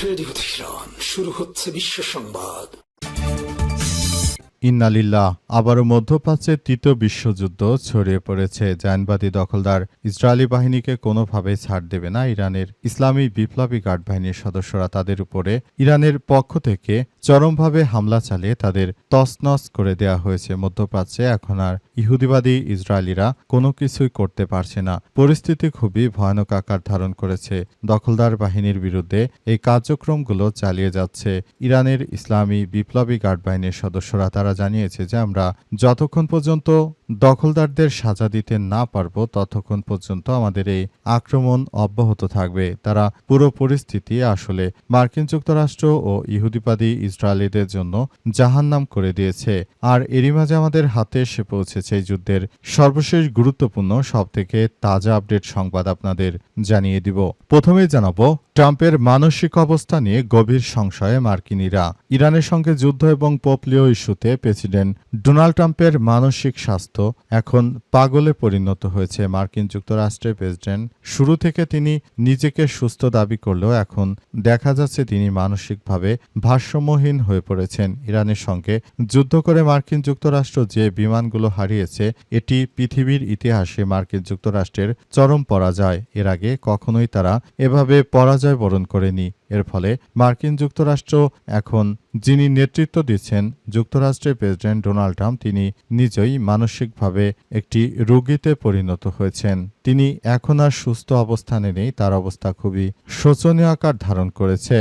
Radio Tehran, শুরু হচ্ছে বিশ্ব সংবাদ। ইন্না লিল্লাহ। আবারও মধ্যপ্রাচ্যে তৃতীয় বিশ্বযুদ্ধ ছড়িয়ে পড়েছে। জায়নবাদী দখলদার ইসরায়েলি বাহিনীকে কোনোভাবেই ছাড় দেবে না ইরানের ইসলামী বিপ্লবী গার্ড বাহিনীর সদস্যরা। তাদের উপরে ইরানের পক্ষ থেকে চরমভাবে হামলা চালিয়ে তাদের তছনছ করে দেয়া হয়েছে। মধ্যপ্রাচ্যে এখন আর ইহুদিবাদী ইসরায়েলিরা কোনো কিছুই করতে পারছে না। পরিস্থিতি খুবই ভয়ানক আকার ধারণ করেছে। দখলদার বাহিনীর বিরুদ্ধে এই কার্যক্রমগুলো চালিয়ে যাচ্ছে ইরানের ইসলামী বিপ্লবী গার্ড বাহিনীর সদস্যরা। তারা জানিয়েছে যে আমরা যতক্ষণ পর্যন্ত দখলদারদের সাজা দিতে না পারব ততক্ষণ পর্যন্ত আমাদের এই আক্রমণ অব্যাহত থাকবে। তারা পুরো পরিস্থিতি আসলে মার্কিন যুক্তরাষ্ট্র ও ইহুদিবাদী ইসরায়েলিদের জন্য জাহান্নাম করে দিয়েছে। আর এরই মাঝে আমাদের হাতে এসে পৌঁছেছে এই যুদ্ধের সর্বশেষ গুরুত্বপূর্ণ সবথেকে তাজা আপডেট সংবাদ আপনাদের জানিয়ে দিব। প্রথমেই জানাবো ট্রাম্পের মানসিক অবস্থা নিয়ে গভীর সংশয়ে মার্কিনীরা। ইরানের সঙ্গে যুদ্ধ এবং পোপলীয় ইস্যুতে প্রেসিডেন্ট ডোনাল্ড ট্রাম্পের মানসিক স্বাস্থ্য এখন পাগলে পরিণত হয়েছে। মার্কিন যুক্তরাষ্ট্রের প্রেসিডেন্ট শুরু থেকে তিনি নিজেকে সুস্থ দাবি করলেও এখন দেখা যাচ্ছে তিনি মানসিকভাবে ভারসাম্যহীন হয়ে পড়েছেন। ইরানের সঙ্গে যুদ্ধ করে মার্কিন যুক্তরাষ্ট্র যে বিমানগুলো হারিয়েছে এটি পৃথিবীর ইতিহাসে মার্কিন যুক্তরাষ্ট্রের চরম পরাজয়। এর আগে কখনোই তারা এভাবে পরাজয় বরণ করেনি। এর ফলে মার্কিন যুক্তরাষ্ট্র এখন যিনি নেতৃত্ব দিচ্ছেন যুক্তরাষ্ট্রের প্রেসিডেন্ট ডোনাল্ড ট্রাম্প তিনি নিজেই মানসিকভাবে একটি রোগীতে পরিণত হয়েছেন। তিনি এখন আর সুস্থ অবস্থানে নেই। তার অবস্থা খুবই শোচনীয় আকার ধারণ করেছে।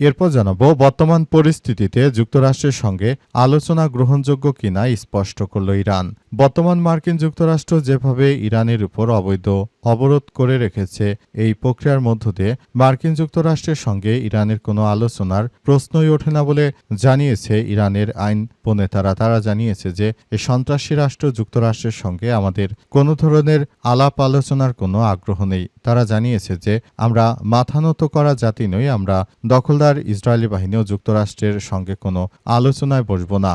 এরপর জানাবো বর্তমান পরিস্থিতিতে যুক্তরাষ্ট্রের সঙ্গে আলোচনা গ্রহণযোগ্য কিনা স্পষ্ট করল ইরান। বর্তমান মার্কিন যুক্তরাষ্ট্র যেভাবে ইরানের উপর অবৈধ অবরোধ করে রেখেছে এই প্রক্রিয়ার মধ্য দিয়ে মার্কিন যুক্তরাষ্ট্রের সঙ্গে ইরানের কোনো আলোচনার প্রশ্নই ওঠে না বলে জানিয়েছে ইরানের আইন প্রণেতারা। তারা জানিয়েছে যে এই সন্ত্রাসী রাষ্ট্র যুক্তরাষ্ট্রের সঙ্গে আমাদের কোনো ধরনের আলাপ আলোচনার কোনো আগ্রহ নেই। তারা জানিয়েছে যে আমরা মাথা নত করা জাতি নই, আমরা দখলদার ইসরায়েলি বাহিনী ও যুক্তরাষ্ট্রের সঙ্গে কোনো আলোচনায় বসব না।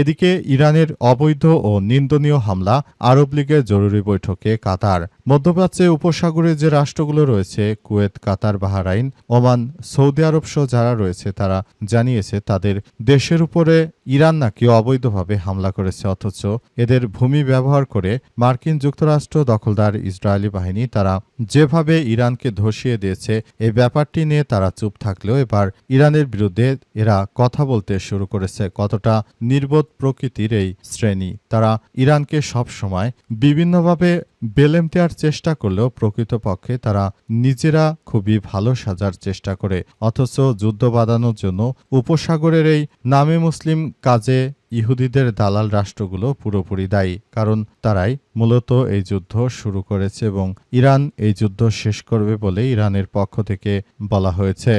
এদিকে ইরানের অবৈধ ও নিন্দনীয় হামলা, আরব লীগের জরুরি বৈঠকে কাতার। মধ্যপ্রাচ্যে উপসাগরে যে রাষ্ট্রগুলো রয়েছে কুয়েত, কাতার, বাহরাইন, ওমান, সৌদি আরব সহ যারা রয়েছে তারা জানিয়েছে তাদের দেশের উপরে ইরান নাকি অবৈধভাবে হামলা করেছে, অথচ এদের ভূমি ব্যবহার করে মার্কিন যুক্তরাষ্ট্র দখলদার ইসরায়েলি বাহিনী তারা যেভাবে ইরানকে ধসিয়ে দিয়েছে এই ব্যাপারটি নিয়ে তারা চুপ থাকলেও এবার ইরানের বিরুদ্ধে এরা কথা বলতে শুরু করেছে। কতটা নির্বোধ প্রকৃতির এই শ্রেণী। তারা ইরানকে সব সময় বিভিন্নভাবে বেলেম দেওয়ার চেষ্টা করলেও প্রকৃতপক্ষে তারা নিজেরা খুবই ভালো সাজার চেষ্টা করে, অথচ যুদ্ধ বাঁধানোর জন্য উপসাগরের এই নামে মুসলিম কাজে ইহুদিদের দালাল রাষ্ট্রগুলো পুরোপুরি দায়ী। কারণ তারাই মূলত এই যুদ্ধ শুরু করেছে এবং ইরান এই যুদ্ধ শেষ করবে বলে ইরানের পক্ষ থেকে বলা হয়েছে।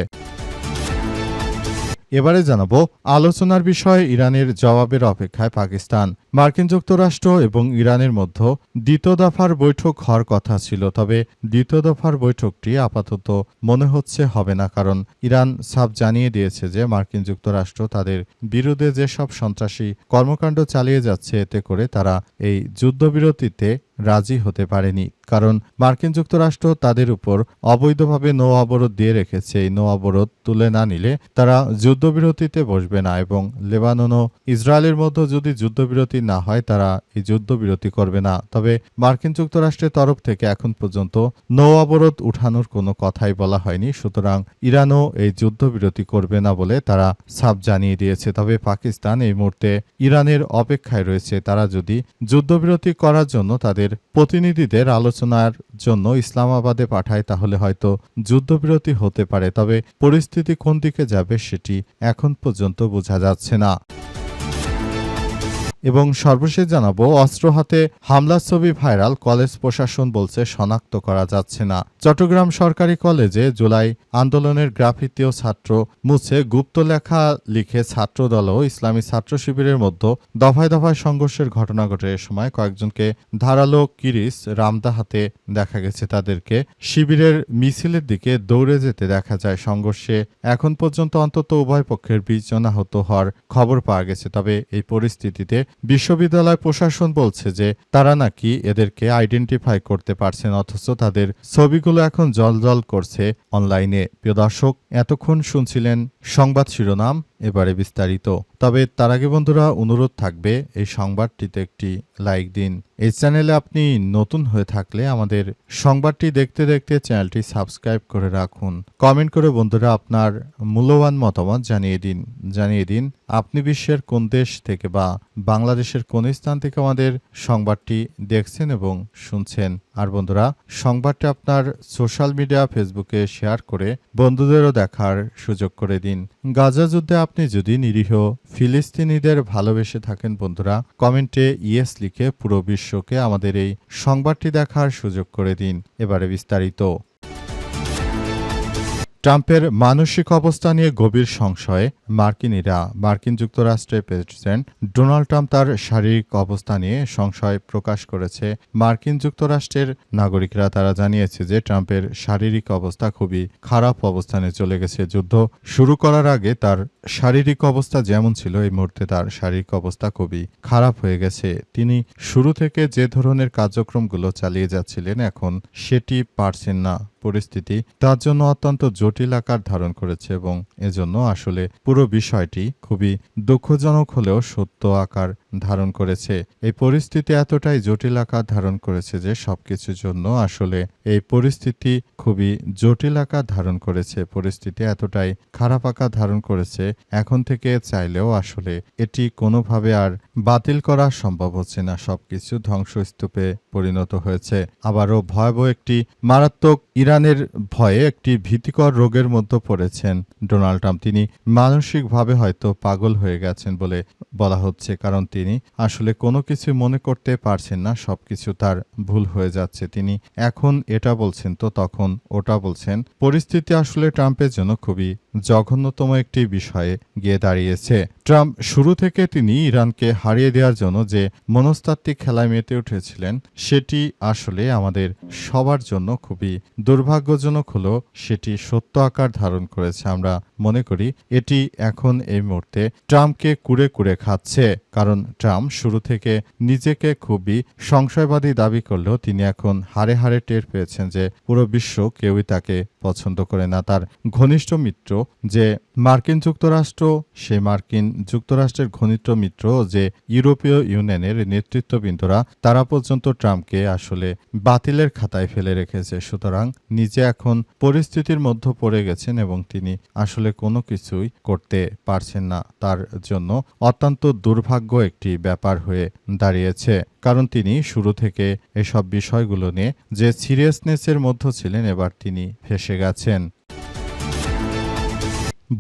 এবারে জানাবো আলোচনার বিষয়ে ইরানের জবাবের অপেক্ষায় পাকিস্তান। মার্কিন যুক্তরাষ্ট্র এবং ইরানের মধ্যে দ্বিতীয় দফার বৈঠক হওয়ার কথা ছিল, তবে দ্বিতীয় দফার বৈঠকটি আপাতত মনে হচ্ছে হবে না। কারণ ইরান সাফ জানিয়ে দিয়েছে যে মার্কিন যুক্তরাষ্ট্র তাদের বিরুদ্ধে যেসব সন্ত্রাসী কর্মকাণ্ড চালিয়ে যাচ্ছে এতে করে তারা এই যুদ্ধবিরতিতে রাজি হতে পারেনি। কারণ মার্কিন যুক্তরাষ্ট্র তাদের উপর অবৈধভাবে নৌ অবরোধ দিয়ে রেখেছে। এই নৌ অবরোধ তুলে না নিলে তারা যুদ্ধবিরতিতে বসবে না এবং লেবানন ও ইসরায়েলের মধ্যে যদি যুদ্ধবিরতি না হয় তারা এই যুদ্ধবিরতি করবে না। তবে মার্কিন যুক্তরাষ্ট্রের তরফ থেকে এখন পর্যন্ত নৌ অবরোধ উঠানোর কোনো কথাই বলা হয়নি। সুতরাং ইরানও এই যুদ্ধবিরতি করবে না বলে তারা সাফ জানিয়ে দিয়েছে। তবে পাকিস্তান এই মুহূর্তে ইরানের অপেক্ষায় রয়েছে। তারা যদি যুদ্ধবিরতি করার জন্য তাদের প্রতিনিধিদের আলোচনার জন্য ইসলামাবাদে পাঠায় তাহলে হয়তো যুদ্ধবিরতি হতে পারে। তবে পরিস্থিতি কোন দিকে যাবে সেটি এখন পর্যন্ত বোঝা যাচ্ছে না। এবং সর্বশেষ জানাবো অস্ত্র হাতে হামলার ছবি ভাইরাল, কলেজ প্রশাসন বলছে শনাক্ত করা যাচ্ছে না। চট্টগ্রাম সরকারি কলেজে জুলাই আন্দোলনের গ্রাফিতি ও ছাত্র মুছে গুপ্ত লেখা লিখে ছাত্রদল ও ইসলামী ছাত্র শিবিরের মধ্যে দফায় দফায় সংঘর্ষের ঘটনা ঘটে। এ সময় কয়েকজনকে ধারালো কিরিচ রামদা হাতে দেখা গেছে। তাদেরকে শিবিরের মিছিলের দিকে দৌড়ে যেতে দেখা যায়। সংঘর্ষে এখন পর্যন্ত অন্তত উভয় পক্ষের 20 জন আহত হওয়ার খবর পাওয়া গেছে। তবে এই পরিস্থিতিতে বিশ্ববিদ্যালয় প্রশাসন বলছে যে তারা নাকি এদেরকে আইডেন্টিফাই করতে পারছেন, অথচ তাদের ছবিগুলো এখন জ্বলজ্বল করছে অনলাইনে। প্রিয় দর্শক, এতক্ষণ শুনছিলেন সংবাদ শিরোনাম, এবারে বিস্তারিত। তবে তার আগে বন্ধুরা অনুরোধ থাকবে এই সংবাদটিতে একটি লাইক দিন। এই চ্যানেলে আপনি নতুন হয়ে থাকলে আমাদের সংবাদটি দেখতে দেখতে চ্যানেলটি সাবস্ক্রাইব করে রাখুন। কমেন্ট করে বন্ধুরা আপনার মূল্যবান মতামত জানিয়ে দিন আপনি বিশ্বের কোন দেশ থেকে বা বাংলাদেশের কোন স্থান থেকে আমাদের সংবাদটি দেখছেন এবং শুনছেন। আর বন্ধুরা, সংবাদটি আপনার সোশ্যাল মিডিয়া ফেসবুকে শেয়ার করে বন্ধুদেরও দেখার সুযোগ করে দিন। গাজা যুদ্ধে আপনি যদি নিরীহ ফিলিস্তিনিদের ভালোবেসে থাকেন বন্ধুরা, কমেন্টে ইয়েস লিখে পুরো বিশ্বকে আমাদের এই সংবাদটি দেখার সুযোগ করে দিন। এবারে বিস্তারিত। ট্রাম্পের মানসিক অবস্থা নিয়ে গভীর সংশয়ে মার্কিনীরা। মার্কিন যুক্তরাষ্ট্রের প্রেসিডেন্ট ডোনাল্ড ট্রাম্প তার শারীরিক অবস্থা নিয়ে সংশয় প্রকাশ করেছে। মার্কিন যুক্তরাষ্ট্রের নাগরিকরা তারা জানিয়েছে যে ট্রাম্পের শারীরিক অবস্থা খুবই খারাপ অবস্থানে চলে গেছে। যুদ্ধ শুরু করার আগে তার শারীরিক অবস্থা যেমন ছিল, এই মুহূর্তে তার শারীরিক অবস্থা খুবই খারাপ হয়ে গেছে। তিনি শুরু থেকে যে ধরনের কার্যক্রমগুলো চালিয়ে যাচ্ছিলেন, এখন সেটি পারছেন না। পরিস্থিতি তার জন্য অত্যন্ত জটিল আকার ধারণ করেছে এবং এজন্য আসলে পুরো বিষয়টি খুবই দুঃখজনক হলেও সত্য আকার ধারণ করেছে। এই পরিস্থিতি এতটাই জটিল আকার ধারণ করেছে যে সবকিছুর জন্য আসলে এই পরিস্থিতি খুবই জটিল আকার ধারণ করেছে। পরিস্থিতি এতটাই খারাপ আকার ধারণ করেছে, এখন থেকে চাইলেও আসলে এটি কোনোভাবে আর বাতিল করা সম্ভব হচ্ছে না। সবকিছু ধ্বংসস্তূপে পরিণত হয়েছে। আবারও ভয়াবহ একটি মারাত্মক ইরানের ভয়ে একটি ভীতিকর রোগের মধ্যে পড়েছেন ডোনাল্ড ট্রাম্প। তিনি মানসিকভাবে হয়তো পাগল হয়ে গেছেন বলে বলা হচ্ছে, কারণ তিনি আসলে কোনো কিছু মনে করতে পারছেন না। সবকিছু তার ভুল হয়ে যাচ্ছে। তিনি এখন এটা বলছেন তো তখন ওটা বলছেন। পরিস্থিতি আসলে ট্রাম্পের জন্য খুবই জঘন্যতম একটি বিষয়ে গিয়ে দাঁড়িয়েছে। ট্রাম্প শুরু থেকে তিনি ইরানকে হারিয়ে দেওয়ার জন্য যে মনস্তাত্ত্বিক খেলায় মেতে উঠেছিলেন, সেটি আসলে আমাদের সবার জন্য খুবই দুর্ভাগ্যজনক হলেও সেটি সত্য আকার ধারণ করেছে। আমরা মনে করি এটি এখন এই মুহূর্তে ট্রাম্পকে কুরে কুরে খাচ্ছে, কারণ ট্রাম্প শুরু থেকে নিজেকে খুবই সংশয়বাদী দাবি করলেও তিনি এখন হাড়ে হাড়ে টের পেয়েছেন যে পুরো বিশ্ব কেউই তাকে পছন্দ করে না। তার ঘনিষ্ঠ মিত্র যে মার্কিন যুক্তরাষ্ট্র, সে মার্কিন যুক্তরাষ্ট্রের ঘনিষ্ঠ মিত্র যে ইউরোপীয় ইউনিয়নের নেতৃত্ববৃন্দরা, তারা পর্যন্ত ট্রাম্পকে আসলে বাতিলের খাতায় ফেলে রেখেছে। সুতরাং নিজে এখন পরিস্থিতির মধ্যে পড়ে গেছেন এবং তিনি আসলে কোনো কিছুই করতে পারছেন না। তার জন্য অত্যন্ত দুর্ভাগ্য একটি ব্যাপার হয়ে দাঁড়িয়েছে, কারণ তিনি শুরু থেকে এসব বিষয়গুলো নিয়ে যে সিরিয়াসনেসের মধ্যে ছিলেন, এবার তিনি ফেঁসে গেছেন।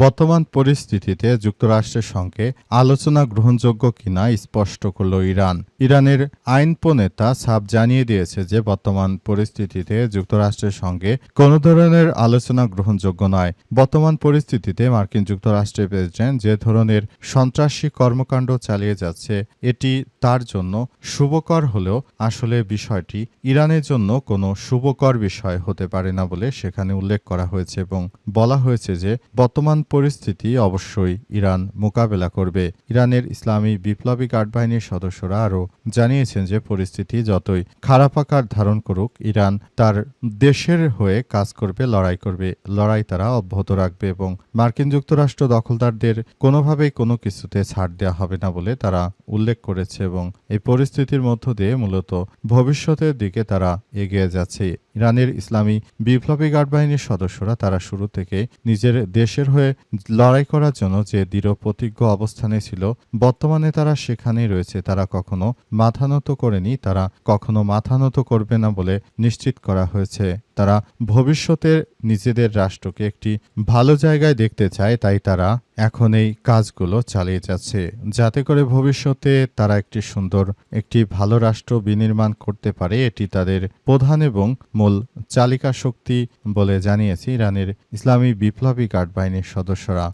বর্তমান পরিস্থিতিতে যুক্তরাষ্ট্রের সঙ্গে আলোচনা গ্রহণযোগ্য কিনা স্পষ্ট করল ইরান। ইরানের আইন প্রণেতা সাব জানিয়ে দিয়েছে যে বর্তমান পরিস্থিতিতে যুক্তরাষ্ট্রের সঙ্গে কোনো ধরনের আলোচনা গ্রহণযোগ্য নয়। বর্তমান পরিস্থিতিতে মার্কিন যুক্তরাষ্ট্রের প্রেসিডেন্ট যে ধরনের সন্ত্রাসী কর্মকাণ্ড চালিয়ে যাচ্ছে, এটি তার জন্য শুভকর হলেও আসলে বিষয়টি ইরানের জন্য কোনো শুভকর বিষয় হতে পারে না বলে সেখানে উল্লেখ করা হয়েছে এবং বলা হয়েছে যে বর্তমান পরিস্থিতি অবশ্যই ইরান মোকাবেলা করবে। ইরানের ইসলামী বিপ্লবী গার্ড বাহিনীর সদস্যরা আরও জানিয়েছেন যে পরিস্থিতি যতই খারাপ আকার ধারণ করুক, ইরান তার দেশের হয়ে কাজ করবে, লড়াই তারা অব্যাহত রাখবে এবং মার্কিন যুক্তরাষ্ট্র দখলদারদের কোনোভাবেই কোনো কিছুতে ছাড় দেওয়া হবে না বলে তারা উল্লেখ করেছে এবং এই পরিস্থিতির মধ্য দিয়ে মূলত ভবিষ্যতের দিকে তারা এগিয়ে যাচ্ছে। ইরানের ইসলামী বিপ্লবী গার্ড বাহিনীর সদস্যরা তারা শুরু থেকে নিজের দেশের হয়ে লড়াই করার জন্য যে দৃঢ় প্রতিজ্ঞ অবস্থানে ছিল, বর্তমানে তারা সেখানেই রয়েছে। তারা কখনো মাথা নত করেনি, তারা কখনো মাথা নত করবে না বলে নিশ্চিত করা হয়েছে। তারা ভবিষ্যতে নিজেদের রাষ্ট্রকে একটি ভালো জায়গায় দেখতে চায়, তাই তারা এখন এই কাজগুলো চালিয়ে যাচ্ছে যাতে করে ভবিষ্যতে তারা একটি ভালো রাষ্ট্র বিনির্মাণ করতে পারে। এটি তাদের প্রধান এবং মূল চালিকা শক্তি বলে জানিয়েছে ইরানের ইসলামী বিপ্লবী গার্ড বাহিনীর সদস্যরা।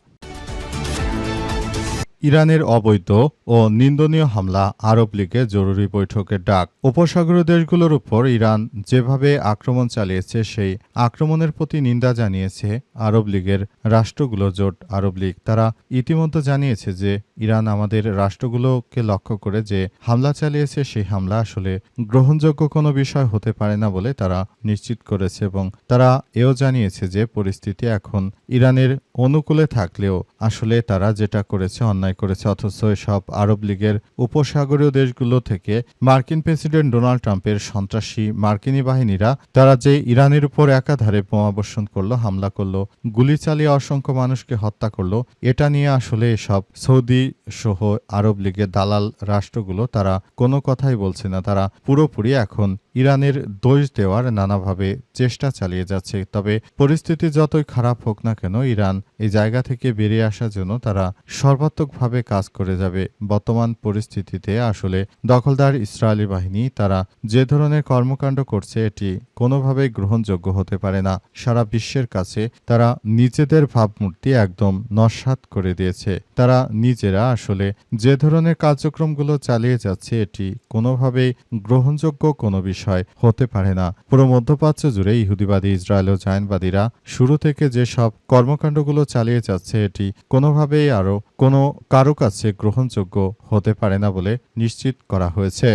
ইরানের অবৈধ ও নিন্দনীয় হামলা, আরব লীগের জরুরি বৈঠকের ডাক। উপসাগরীয় দেশগুলোর উপর ইরান যেভাবে আক্রমণ চালিয়েছে সেই আক্রমণের প্রতি নিন্দা জানিয়েছে আরব লীগের রাষ্ট্রগুলো। জোট আরব লীগ তারা ইতিমধ্যে জানিয়েছে যে ইরান আমাদের রাষ্ট্রগুলোকে লক্ষ্য করে যে হামলা চালিয়েছে সেই হামলা আসলে গ্রহণযোগ্য কোনো বিষয় হতে পারে না বলে তারা নিশ্চিত করেছে এবং তারা এও জানিয়েছে যে পরিস্থিতি এখন ইরানের অনুকূলে থাকলেও আসলে তারা যেটা করেছে অন্যায় করেছে। অথচ এসব আরব লীগের উপসাগরীয় দেশগুলো থেকে মার্কিন প্রেসিডেন্ট ডোনাল্ড ট্রাম্পের সন্ত্রাসী মার্কিনী বাহিনীরা তারা যে ইরানের উপর একাধারে বোমাবর্ষণ করলো, হামলা করলো, গুলি চালিয়ে অসংখ্য মানুষকে হত্যা করলো, এটা নিয়ে আসলে এসব সৌদি সহ আরব লীগের দালাল রাষ্ট্রগুলো তারা কোনো কথাই বলছে না। তারা পুরোপুরি এখন ইরানের দোষ দেওয়ার নানাভাবে চেষ্টা চালিয়ে যাচ্ছে। তবে পরিস্থিতি যতই খারাপ হোক না কেন ইরান এই জায়গা থেকে বেরিয়ে আসার জন্য তারা সর্বাত্মকভাবে কাজ করে যাবে। বর্তমান পরিস্থিতিতে আসলে দখলদার ইসরায়েলি বাহিনী তারা যে ধরনের কর্মকাণ্ড করছে এটি কোনোভাবেই গ্রহণযোগ্য হতে পারে না। সারা বিশ্বের কাছে তারা নিজেদের ভাবমূর্তি একদম নস্যাৎ করে দিয়েছে। তারা নিজেরা আসলে যে ধরনের কার্যক্রমগুলো চালিয়ে যাচ্ছে এটি কোনোভাবেই গ্রহণযোগ্য কোনো বিষয় হতে পারে না। পুরো মধ্যপ্রাচ্য জুড়ে ইহুদিবাদী ইসরায়েল ও জায়নবাদীরা শুরু থেকে যে সব কর্মকাণ্ডগুলো চালিয়ে যাচ্ছে এটি কোনোভাবেই আরও কোনো কারো কাছে গ্রহণযোগ্য হতে পারে না বলে নিশ্চিত করা হয়েছে।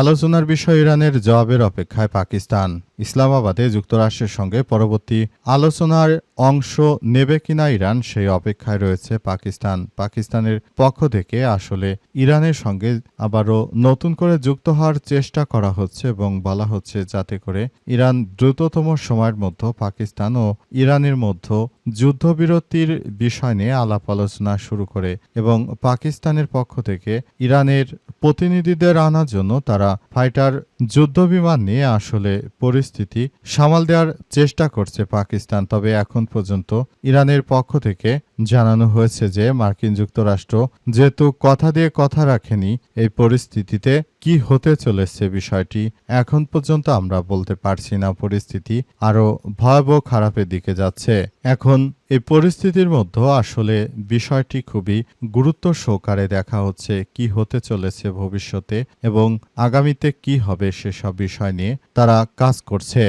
আলোচনার বিষয় ইরানের জবাবের অপেক্ষায় পাকিস্তান। ইসলামাবাদে যুক্তরাষ্ট্রের সঙ্গে পরবর্তী আলোচনার অংশ নেবে কিনা ইরান সেই অপেক্ষায় রয়েছে পাকিস্তান। পাকিস্তানের পক্ষ থেকে আসলে ইরানের সঙ্গে আবারও নতুন করে যুক্ত হওয়ার চেষ্টা করা হচ্ছে এবং বলা হচ্ছে যাতে করে ইরান দ্রুততম সময়ের মধ্যে পাকিস্তান ও ইরানের মধ্যে যুদ্ধবিরতির বিষয় নিয়ে আলাপ আলোচনা শুরু করে এবং পাকিস্তানের পক্ষ থেকে ইরানের প্রতিনিধিদের আনার জন্য তারা ফাইটার যুদ্ধবিমান নিয়ে আসলে পরিস্থিতি সামাল দেওয়ার চেষ্টা করছে পাকিস্তান। তবে এখন পর্যন্ত ইরানের পক্ষ থেকে জানানো হয়েছে যে মার্কিন যুক্তরাষ্ট্র যেহেতু কথা দিয়ে কথা রাখেনি, এই পরিস্থিতিতে কি হতে চলেছে বিষয়টি এখন পর্যন্ত আমরা বলতে পারছি না। পরিস্থিতি আরও ভয়াবহ খারাপের দিকে যাচ্ছে। এখন এই পরিস্থিতির মধ্যে আসলে বিষয়টি খুবই গুরুত্ব সহকারে দেখা হচ্ছে কি হতে চলেছে ভবিষ্যতে এবং আগামীতে কি হবে সেসব বিষয় নিয়ে তারা কাজ করছে।